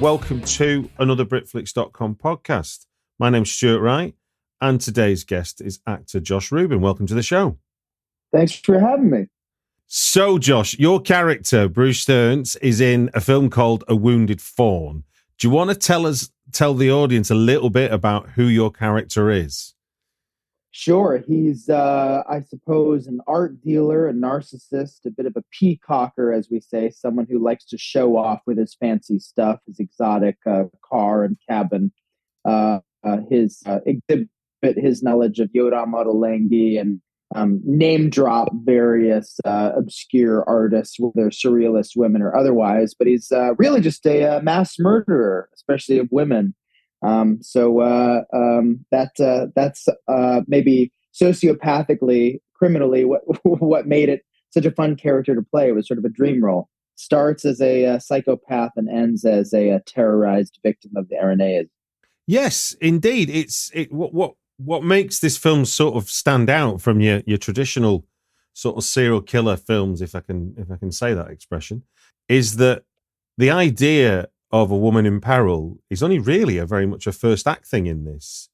Welcome to another Britflicks.com podcast. My name's Stuart Wright, and today's guest is actor Josh Ruben. Welcome to the show. Thanks for having me. So, Josh, your character, Bruce Stearns, is in a film called A Wounded Fawn. Do you want to tell the audience a little bit about who your character is? Sure. He's, I suppose, an art dealer, a narcissist, a bit of a peacocker, as we say, someone who likes to show off with his fancy stuff, his exotic car and cabin, his exhibit, his knowledge of Yoda Modelengi, and name drop various obscure artists, whether surrealist women or otherwise. But he's really just a mass murderer, especially of women. That's maybe sociopathically, criminally, what made it such a fun character to play. It was sort of a dream role. Starts as a psychopath and ends as a terrorized victim of the Aranea. Yes, indeed. What makes this film sort of stand out from your traditional sort of serial killer films, if I can say that expression, is that the idea of a woman in peril is only really very much a first act thing in this.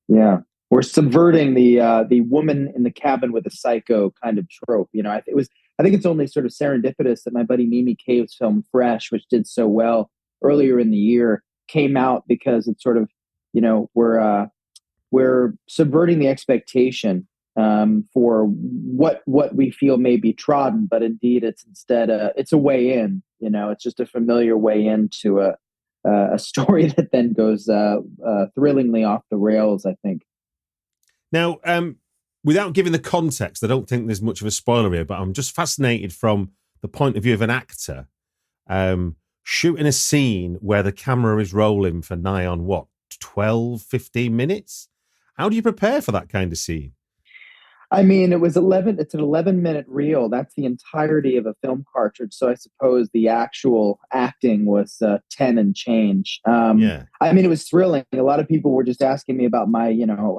Yeah, we're subverting the woman in the cabin with a psycho kind of trope. You know, I think it's only sort of serendipitous that my buddy Mimi Cave's film Fresh, which did so well earlier in the year, came out because it's sort of, you know, we're subverting the expectation for what we feel may be trodden, but indeed it's instead it's a way in. You know, it's just a familiar way into a story that then goes thrillingly off the rails, I think. Now, without giving the context, I don't think there's much of a spoiler here, but I'm just fascinated from the point of view of an actor shooting a scene where the camera is rolling for nigh on 12, 15 minutes? How do you prepare for that kind of scene? I mean, it's an 11-minute reel. That's the entirety of a film cartridge. So I suppose the actual acting was 10 and change. Yeah. I mean, it was thrilling. A lot of people were just asking me about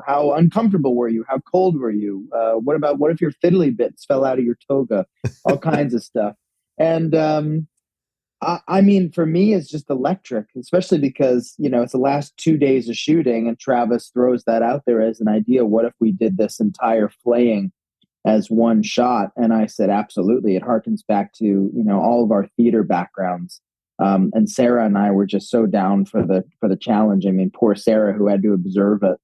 how uncomfortable were you? How cold were you? What if your fiddly bits fell out of your toga? All kinds of stuff. And I mean, for me, it's just electric, especially because, you know, it's the last 2 days of shooting and Travis throws that out there as an idea. What if we did this entire flaying as one shot? And I said, absolutely. It harkens back to, you know, all of our theater backgrounds. And Sarah and I were just so down for the challenge. I mean, poor Sarah, who had to observe it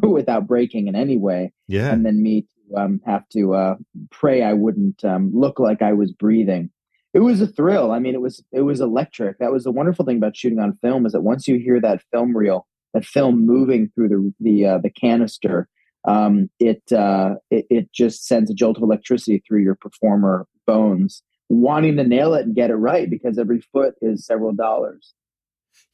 without breaking in any way. Yeah. And then me to have to pray I wouldn't look like I was breathing. It was a thrill. I mean, it was electric. That was the wonderful thing about shooting on film, is that once you hear that film reel, that film moving through the canister, it just sends a jolt of electricity through your performer bones, wanting to nail it and get it right, because every foot is several dollars.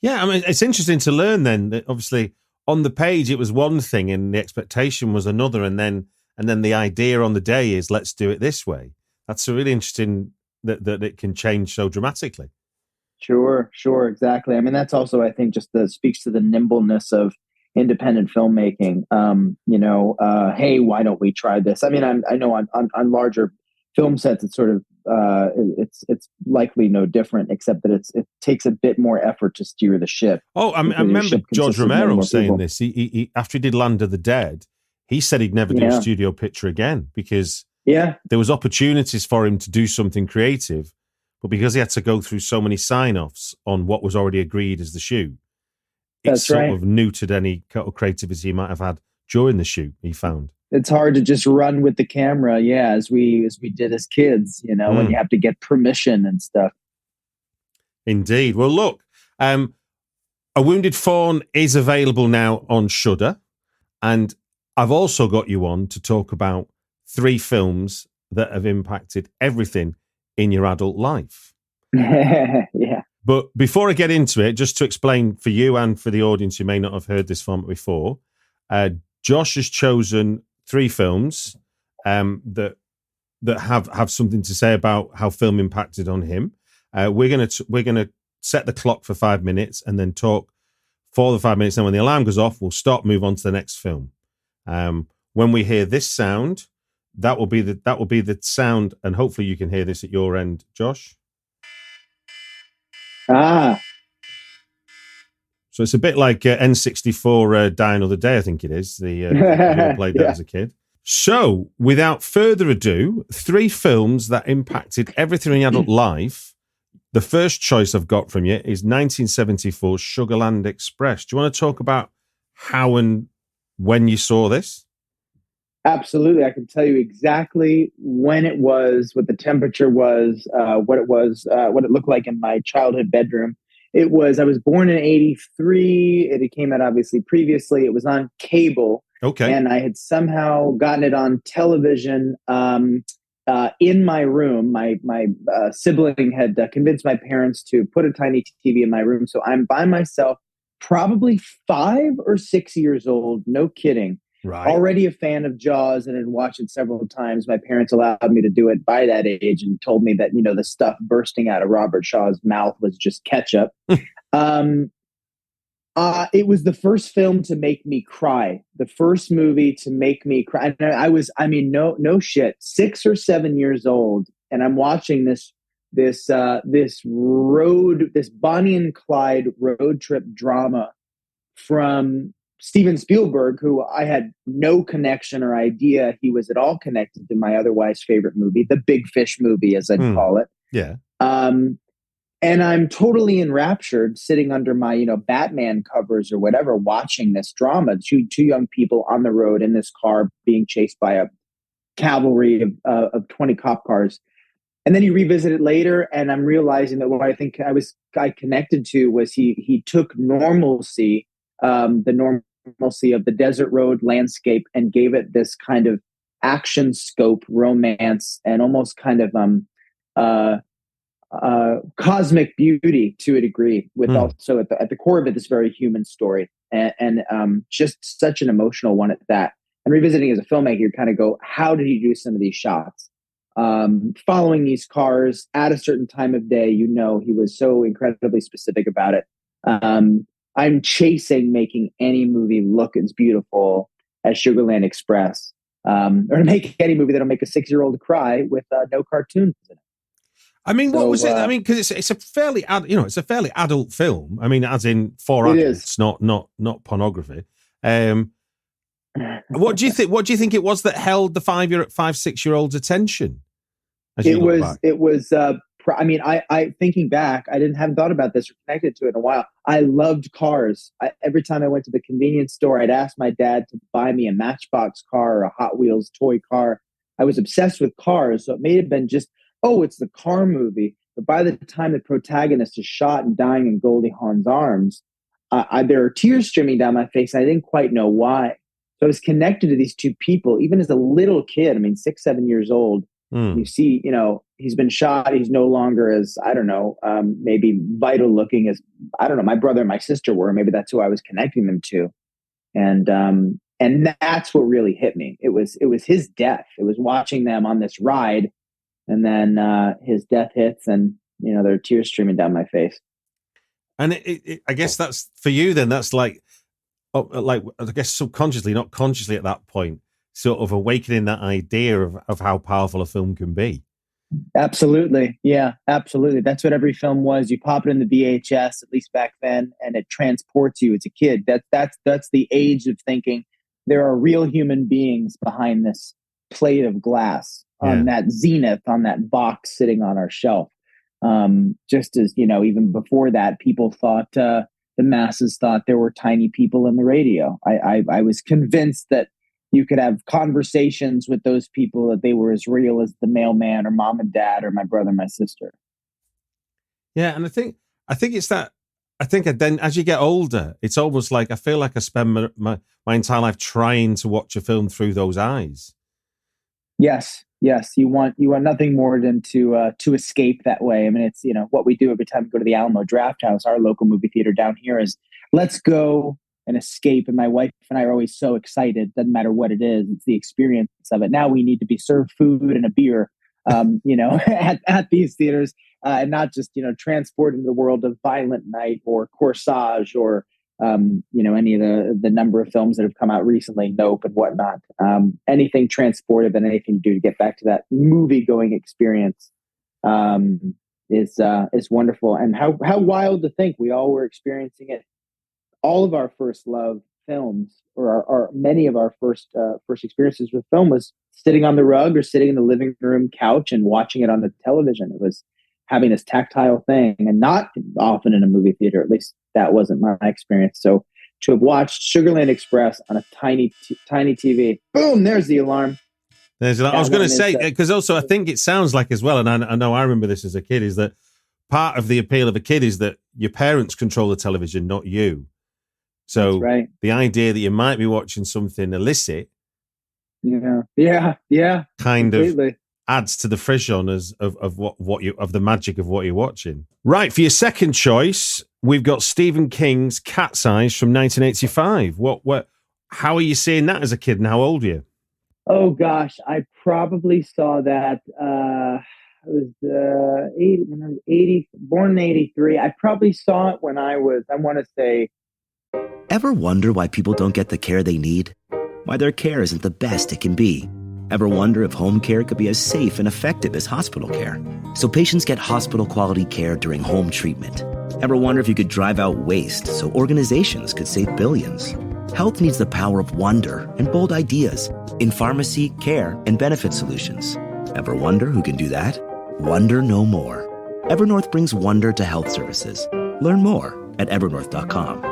Yeah, I mean, it's interesting to learn then that obviously on the page it was one thing and the expectation was another, and then the idea on the day is let's do it this way. That's a really interesting that it can change so dramatically. Sure, exactly. I mean, that's also, I think, just speaks to the nimbleness of independent filmmaking. Hey, why don't we try this? I mean, I know on larger film sets, it's sort of it's likely no different, except that it takes a bit more effort to steer the ship. Oh, I remember George Romero saying this. He after he did Land of the Dead, he said he'd never do a studio picture again because there was opportunities for him to do something creative, but because he had to go through so many sign-offs on what was already agreed as the shoot, it's sort of neutered any creativity he might have had during the shoot, he found. It's hard to just run with the camera, as we did as kids, you know, when you have to get permission and stuff. Indeed. Well, look, A Wounded Fawn is available now on Shudder, and I've also got you on to talk about 3 films that have impacted everything in your adult life. Yeah. But before I get into it, just to explain for you and for the audience who may not have heard this format before, Josh has chosen 3 films that have something to say about how film impacted on him. We're gonna set the clock for 5 minutes and then talk for the 5 minutes. And when the alarm goes off, we'll stop, move on to the next film. When we hear this sound, that will be the sound, and hopefully you can hear this at your end, Josh. Ah, So it's a bit like N64 Die Another Day, I think it is. I played that yeah. as a kid. So, without further ado, 3 films that impacted everything in your adult life. The first choice I've got from you is 1974 Sugarland Express. Do you want to talk about how and when you saw this? Absolutely. I can tell you exactly when it was, what the temperature was, what it was, what it looked like in my childhood bedroom. I was born in 83. It came out obviously previously. It was on cable. Okay. And I had somehow gotten it on television in my room. My sibling had convinced my parents to put a tiny TV in my room. So I'm by myself, probably 5 or 6 years old. No kidding. Right. Already a fan of Jaws and had watched it several times. My parents allowed me to do it by that age and told me that, the stuff bursting out of Robert Shaw's mouth was just ketchup. It was the first film to make me cry. The first movie to make me cry. And no shit, 6 or 7 years old. And I'm watching this Bonnie and Clyde road trip drama from Steven Spielberg, who I had no connection or idea he was at all connected to my otherwise favorite movie, the Big Fish movie, as I'd call it. Yeah. And I'm totally enraptured sitting under my, Batman covers or whatever, watching this drama. Two young people on the road in this car being chased by a cavalry of 20 cop cars. And then you revisit it later, and I'm realizing that what I think I connected to was he took normalcy, the normalcy of the desert road landscape, and gave it this kind of action scope, romance, and almost kind of cosmic beauty to a degree, with also at the core of it this very human story, and just such an emotional one at that. And revisiting as a filmmaker, you kind of go, how did he do some of these shots? Following these cars at a certain time of day, he was so incredibly specific about it. I'm chasing making any movie look as beautiful as Sugarland Express, or to make any movie that'll make a 6-year-old cry with no cartoons in it. I mean, what was it? I mean, because it's a fairly, it's a fairly adult film. I mean, as in for adults, not pornography. What do you think? What do you think it was that held the 5-6-year-old's attention? It was. I thinking back, I haven't thought about this or connected to it in a while. I loved cars. Every time I went to the convenience store, I'd ask my dad to buy me a Matchbox car or a Hot Wheels toy car. I was obsessed with cars, so it may have been just, it's the car movie. But by the time the protagonist is shot and dying in Goldie Hawn's arms, there are tears streaming down my face. And I didn't quite know why. So I was connected to these two people, even as a little kid. 6, 7 years old. You see, he's been shot. He's no longer as, maybe vital looking as, my brother and my sister were. Maybe that's who I was connecting them to. And that's what really hit me. It was his death. It was watching them on this ride, and then his death hits, and there are tears streaming down my face. And I guess that's for you. Then that's I guess subconsciously, not consciously at that point, sort of awakening that idea of how powerful a film can be. Absolutely. Yeah, absolutely. That's what every film was. You pop it in the VHS, at least back then, and it transports you as a kid. That's the age of thinking there are real human beings behind this plate of glass on that zenith, on that box sitting on our shelf. Just as, even before that, people thought, the masses thought there were tiny people in the radio. I was convinced that you could have conversations with those people, that they were as real as the mailman or mom and dad or my brother and my sister. Yeah. And I think it's that, then as you get older, it's almost like, I feel like I spend my entire life trying to watch a film through those eyes. Yes. You want nothing more than to escape that way. It's, what we do every time we go to the Alamo Drafthouse, our local movie theater down here, is let's go and escape. And my wife and I are always so excited. Doesn't matter what it is. It's the experience of it. Now we need to be served food and a beer, at these theaters, and not just, transported into the world of Violent Night or Corsage or, any of the number of films that have come out recently, Nope and whatnot. Anything transportive and anything to do to get back to that movie going experience. is wonderful. And how wild to think we all were experiencing it. All of our first love films, or our many of our first experiences with film, was sitting on the rug or sitting in the living room couch and watching it on the television. It was having this tactile thing, and not often in a movie theater. At least that wasn't my experience. So to have watched Sugarland Express on a tiny TV, boom, there's the alarm. I was going to say, because also I think it sounds like as well, and I know I remember this as a kid, is that part of the appeal of a kid is that your parents control the television, not you. So right. The idea that you might be watching something illicit, kind completely. of adds to the frisson of the magic of what you're watching. Right, for your second choice, we've got Stephen King's Cat's Eyes from 1985. How are you seeing that as a kid, and how old are you? Oh gosh, I probably saw that. I was when I was 80, born in 83. I probably saw it when I want to say. Ever wonder why people don't get the care they need? Why their care isn't the best it can be? Ever wonder if home care could be as safe and effective as hospital care? So patients get hospital-quality care during home treatment. Ever wonder if you could drive out waste so organizations could save billions? Health needs the power of wonder and bold ideas in pharmacy, care, and benefit solutions. Ever wonder who can do that? Wonder no more. Evernorth brings wonder to health services. Learn more at evernorth.com.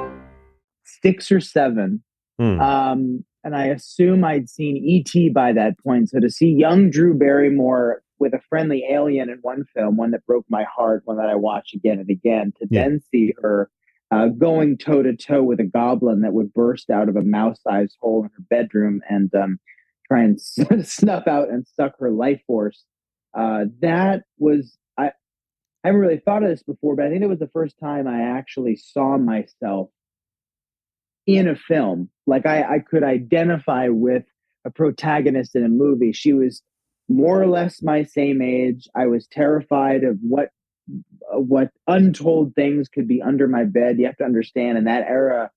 6 or 7. And I assume I'd seen E.T. by that point. So to see young Drew Barrymore with a friendly alien in one film, one that broke my heart, one that I watched again and again, to then see her going toe-to-toe with a goblin that would burst out of a mouse-sized hole in her bedroom and try and snuff out and suck her life force. That was... I haven't really thought of this before, but I think it was the first time I actually saw myself in a film. Like I could identify with a protagonist in a movie. She was more or less my same age. I was terrified of what untold things could be under my bed. You have to understand, in that era,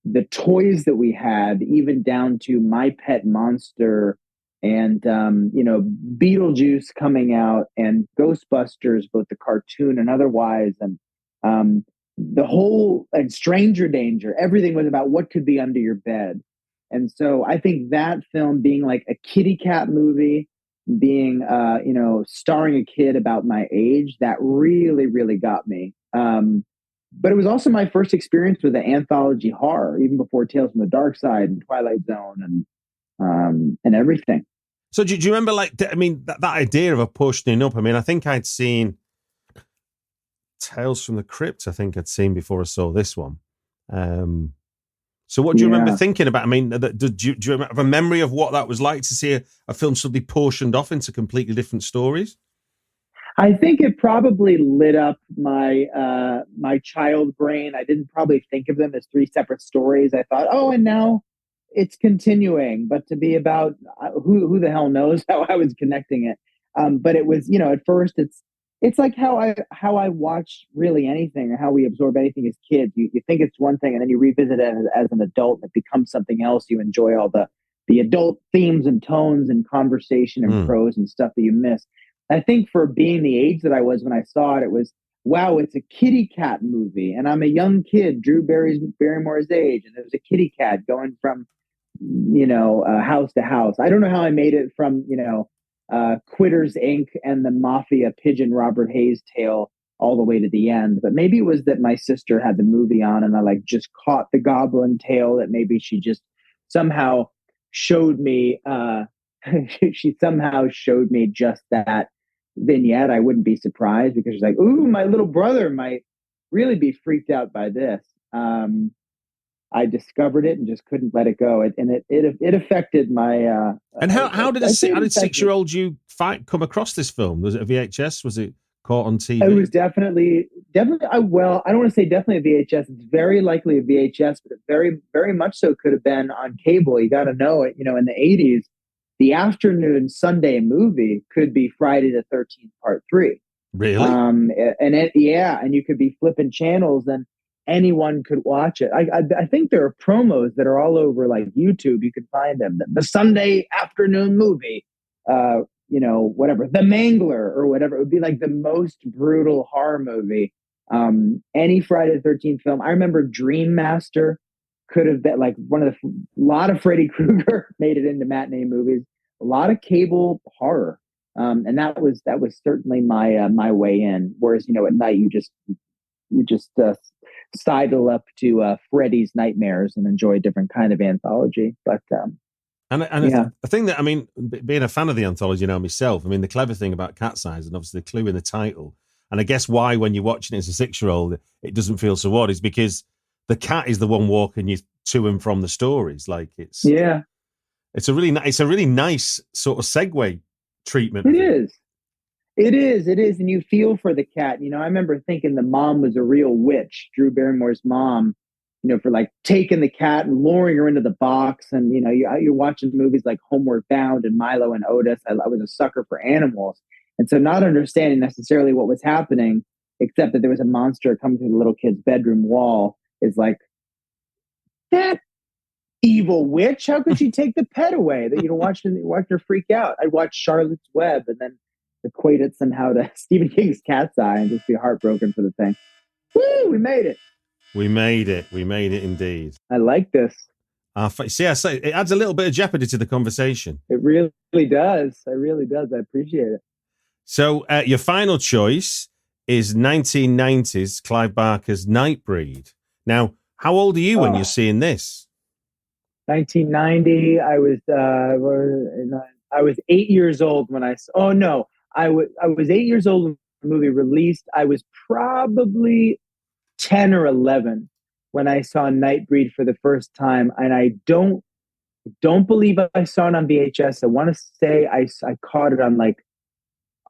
the toys that we had, even down to My Pet Monster and Beetlejuice coming out, and Ghostbusters, both the cartoon and otherwise, and the whole, and Stranger Danger, everything was about what could be under your bed. And so I think that film being like a kitty cat movie, being, starring a kid about my age, that really, really got me. But it was also my first experience with an anthology horror, even before Tales from the Dark Side and Twilight Zone and everything. So do you remember, that idea of a pushing up? I mean, I think I'd seen Tales from the Crypt, I think I'd seen before I saw this one. So what do you remember thinking about? I mean, do you have a memory of what that was like to see a film suddenly portioned off into completely different stories? I think it probably lit up my child brain. I didn't probably think of them as 3 separate stories. I thought, and now it's continuing, but to be about who the hell knows how I was connecting it. But it was, at first it's like how I watch really anything, or how we absorb anything as kids. You think it's one thing, and then you revisit it as an adult, and it becomes something else. You enjoy all the adult themes and tones and conversation and prose and stuff that you miss. I think for being the age that I was when I saw it, it was, wow, it's a kitty cat movie. And I'm a young kid, Drew Barrymore's age, and there's a kitty cat going from, house to house. I don't know how I made it from, Quitters Inc. and the Mafia Pigeon Robert Hayes tale all the way to the end. But maybe it was that my sister had the movie on, and I just caught the goblin tale, that maybe she just somehow showed me, just that vignette. I wouldn't be surprised, because she's like, ooh, my little brother might really be freaked out by this. I discovered it and just couldn't let it go. It affected my. And how did 6-year-old you come across this film? Was it a VHS? Was it caught on TV? It was definitely. I don't want to say definitely a VHS. It's very likely a VHS, but it very, very much so could have been on cable. You got to know it. In the 80s, the afternoon Sunday movie could be Friday the 13th Part 3. Really? And you could be flipping channels and anyone could watch it. I think there are promos that are all over like YouTube. You can find them. The Sunday afternoon movie, whatever, The Mangler or whatever. It would be like the most brutal horror movie. Any Friday the 13th film. I remember Dream Master could have been like a lot of Freddy Krueger made it into matinee movies, a lot of cable horror. And that was certainly my way in. Whereas, at night you just sidle up to Freddy's Nightmares and enjoy a different kind of anthology. But I think that, being a fan of the anthology now myself, the clever thing about Cat's Eyes, and obviously the clue in the title, and I guess why when you're watching it as a 6-year-old, it doesn't feel so odd, is because the cat is the one walking you to and from the stories. Like it's a really nice sort of segue treatment. It is, and you feel for the cat. I remember thinking the mom was a real witch, Drew Barrymore's mom. For like taking the cat and luring her into the box, and you're watching movies like Homeward Bound and Milo and Otis. I was a sucker for animals, and so not understanding necessarily what was happening, except that there was a monster coming through the little kid's bedroom wall, is like, that evil witch, how could she take the pet away? That watched her freak out. I watched Charlotte's Web and then equate it somehow to Stephen King's Cat's Eye and just be heartbroken for the thing. Woo, we made it. We made it indeed. I like this. See, I say it adds a little bit of jeopardy to the conversation. It really does. I appreciate it. So your final choice is 1990s Clive Barker's Nightbreed. Now, how old are you when you're seeing this? 1990. I was 8 years old when I was 8 years old when the movie released. I was probably 10 or 11 when I saw Nightbreed for the first time, and I don't believe I saw it on VHS. I want to say I caught it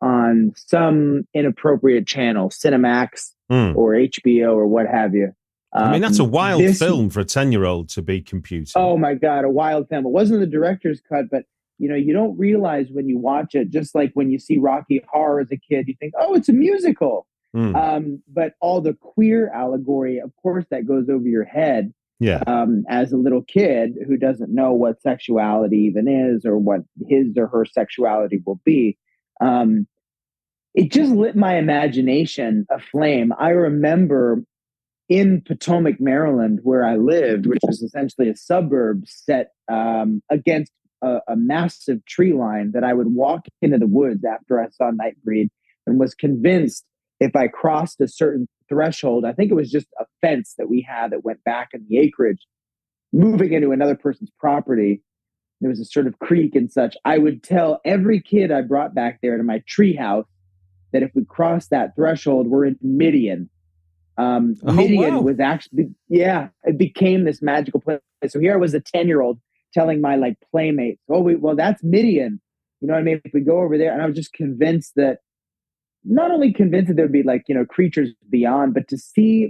on some inappropriate channel, Cinemax or HBO or what have you. That's a wild film for a 10-year-old to be computing. Oh my God, a wild film. It wasn't the director's cut, but you don't realize when you watch it, just like when you see Rocky Horror as a kid, you think, oh, it's a musical. But all the queer allegory, of course, that goes over your head. Yeah. As a little kid who doesn't know what sexuality even is or what his or her sexuality will be. It just lit my imagination aflame. I remember in Potomac, Maryland, where I lived, which was essentially a suburb set against a massive tree line, that I would walk into the woods after I saw Nightbreed and was convinced if I crossed a certain threshold, I think it was just a fence that we had that went back in the acreage, moving into another person's property. There was a sort of creek and such. I would tell every kid I brought back there to my tree house that if we crossed that threshold, we're in Midian. Midian was actually, it became this magical place. So here I was a 10-year-old telling my playmates, that's Midian. You know what I mean? If we go over there, and I was just convinced that, not only convinced that there'd be creatures beyond, but to see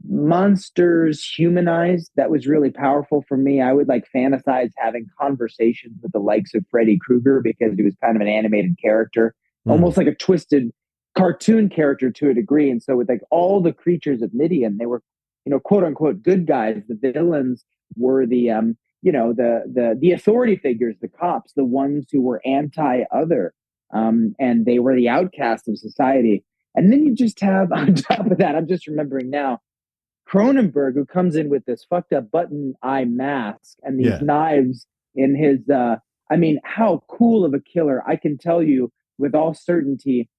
monsters humanized, that was really powerful for me. I would fantasize having conversations with the likes of Freddy Krueger, because he was kind of an animated character, almost like a twisted cartoon character to a degree. And so with all the creatures of Midian, they were, quote unquote good guys. The villains were the authority figures, the cops, the ones who were anti-other. And they were the outcasts of society. And then you just have, on top of that, I'm just remembering now, Cronenberg, who comes in with this fucked up button eye mask and these knives in his, how cool of a killer. I can tell you with all certainty,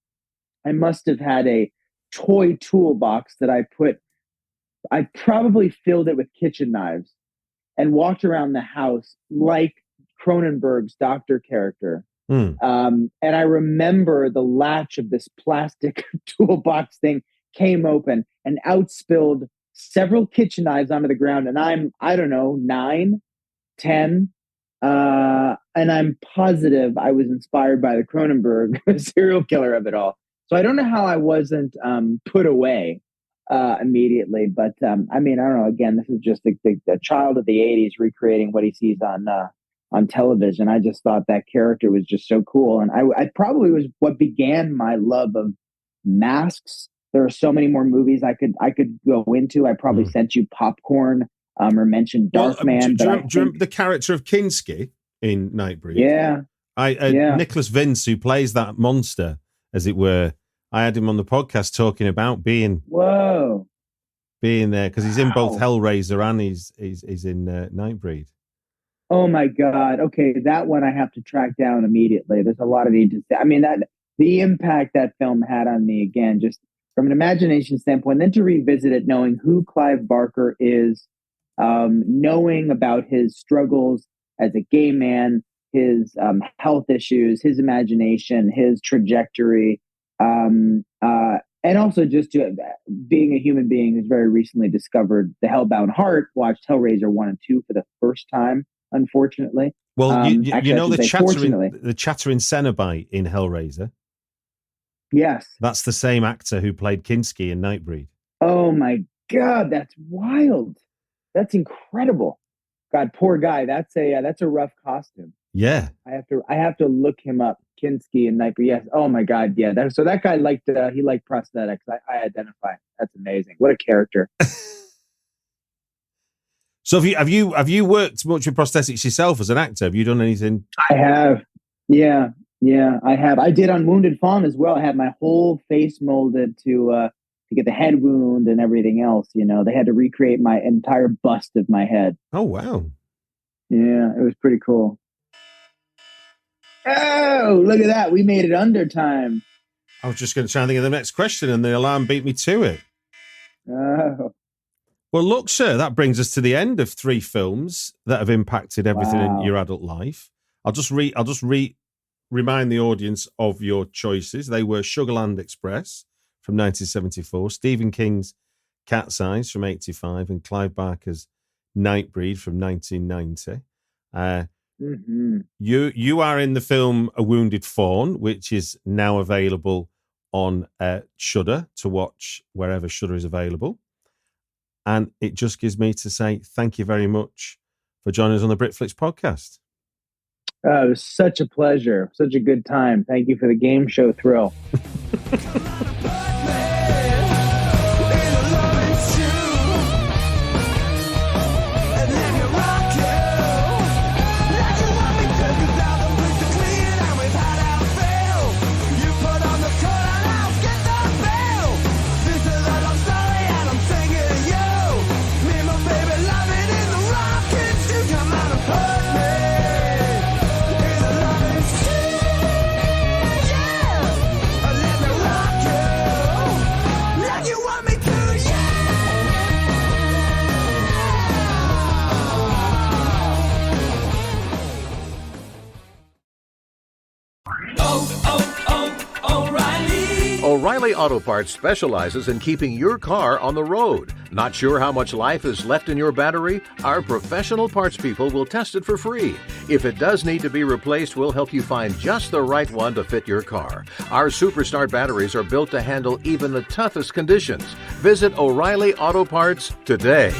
I must have had a toy toolbox that I probably filled it with kitchen knives and walked around the house like Cronenberg's doctor character. And I remember the latch of this plastic toolbox thing came open and outspilled several kitchen knives onto the ground. And I'm, 9, 10. And I'm positive I was inspired by the Cronenberg serial killer of it all. So I don't know how I wasn't put away immediately. But I don't know. Again, this is just the child of the 80s recreating what he sees on television. I just thought that character was just so cool. And I probably was what began my love of masks. There are so many more movies I could go into. I probably sent you Popcorn or mentioned Darkman. Do you remember the character of Kinski in Nightbreed? Yeah. Nicholas Vince, who plays that monster, as it were, I had him on the podcast talking about being there because he's in both Hellraiser and he's in Nightbreed. Oh my God! Okay, that one I have to track down immediately. There's a lot of need to say. I mean, that the impact that film had on me, again, just from an imagination standpoint, then to revisit it, knowing who Clive Barker is, knowing about his struggles as a gay man, his health issues, his imagination, his trajectory, and also just being a human being who's very recently discovered the Hellbound Heart, watched Hellraiser 1 and 2 for the first time, unfortunately. Well, actually, you know the chattering Cenobite in Hellraiser? Yes. That's the same actor who played Kinski in Nightbreed. Oh my God, that's wild. That's incredible. God, poor guy. That's a rough costume. Yeah. I have to look him up. Kinski and Nightbreed. Yes. Oh my God. Yeah. So that guy liked prosthetics. I identify. That's amazing. What a character. So have you worked much with prosthetics yourself as an actor? Have you done anything? I have. Yeah, I have. I did on Wounded Fawn as well. I had my whole face molded to get the head wound and everything else. You know, they had to recreate my entire bust of my head. Oh wow. Yeah, it was pretty cool. Oh, look at that. We made it under time. I was just going to try and think of the next question and the alarm beat me to it. Oh. Well, look, sir, that brings us to the end of 3 films that have impacted everything in your adult life. I'll just remind the audience of your choices. They were Sugarland Express from 1974, Stephen King's Cat's Eyes from 1985, and Clive Barker's Nightbreed from 1990. You are in the film A Wounded Fawn, which is now available on Shudder to watch wherever Shudder is available. And it just gives me to say thank you very much for joining us on the Britflicks podcast. It was such a pleasure. Such a good time. Thank you for the game show thrill. O'Reilly Auto Parts specializes in keeping your car on the road. Not sure how much life is left in your battery? Our professional parts people will test it for free. If it does need to be replaced, we'll help you find just the right one to fit your car. Our Superstart batteries are built to handle even the toughest conditions. Visit O'Reilly Auto Parts today.